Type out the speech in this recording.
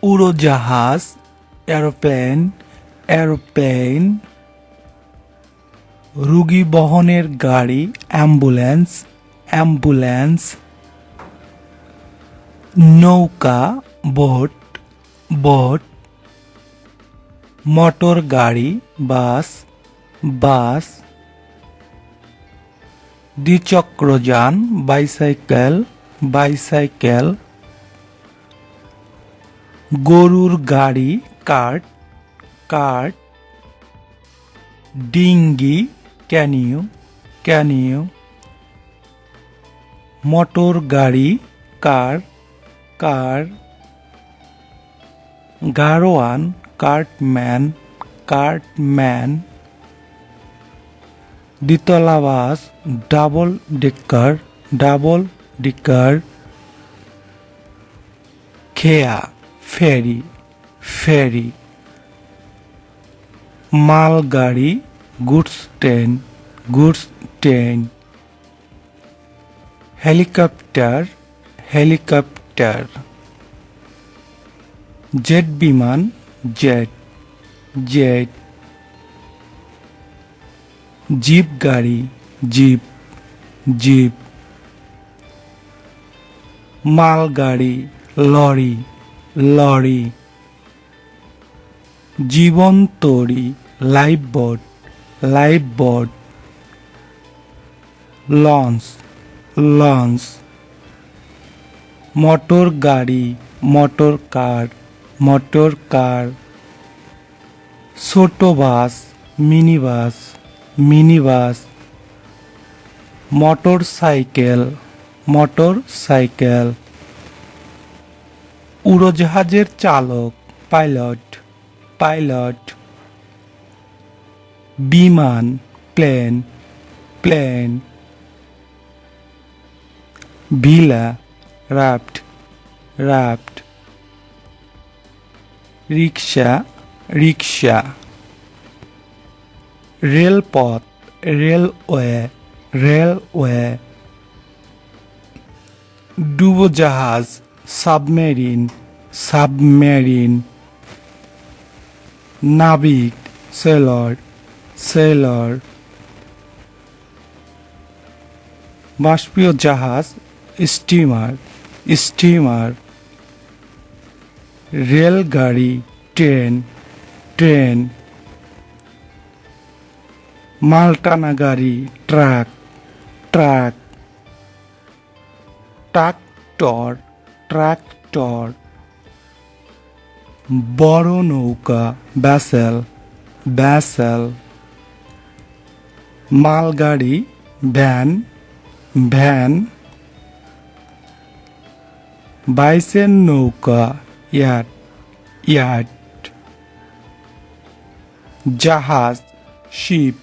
উড়োজাহাজ aeroplane aeroplane রোগী বহনের গাড়ি অ্যাম্বুলেন্স অ্যাম্বুলেন্স নৌকা বোট বোট মোটর গাড়ি বাস বাস দ্বিচক্রযান বাইসাইকেল বাইসাইকেল গরুর গাড়ি কার্ট কার্ট ডিঙ্গি ক্যানিউ ক্যানিউ মোটর গাড়ি কার কার গাড়োয়ান কার্টম্যান কার্টম্যান দ্বিতলা বাস ডাবল ডেকার খেয়া ফেরি ফেরি মালগাড়ি goods train helicopter helicopter jet বিমান জেট জেট জিপ গাড়ি জিপ জিপ মালগাড়ি লরি লরি জীবনতরী lifeboat lifeboat launch launch motor গাড়ি মোটর কার ছোট bus mini bus motor cycle উড়োজাহাজের চালক পাইলট পাইলট বিমান প্লেন প্লেন ভিলা রাফট রাফট রিক্সা রিক্সা রেলপথ রেলওয়ে ডুবোজাহাজ সাবমেরিন নাবিক সেলর বাষ্পীয় জাহাজ স্টিমার রেলগাড়ি ট্রেন মালটানা গাড়ি ট্রাক ট্রাক্টর বড় নৌকা ভ্যাসেল মালগাড়ি ভ্যান বাইসের নৌকা ইয়াট জাহাজ শিপ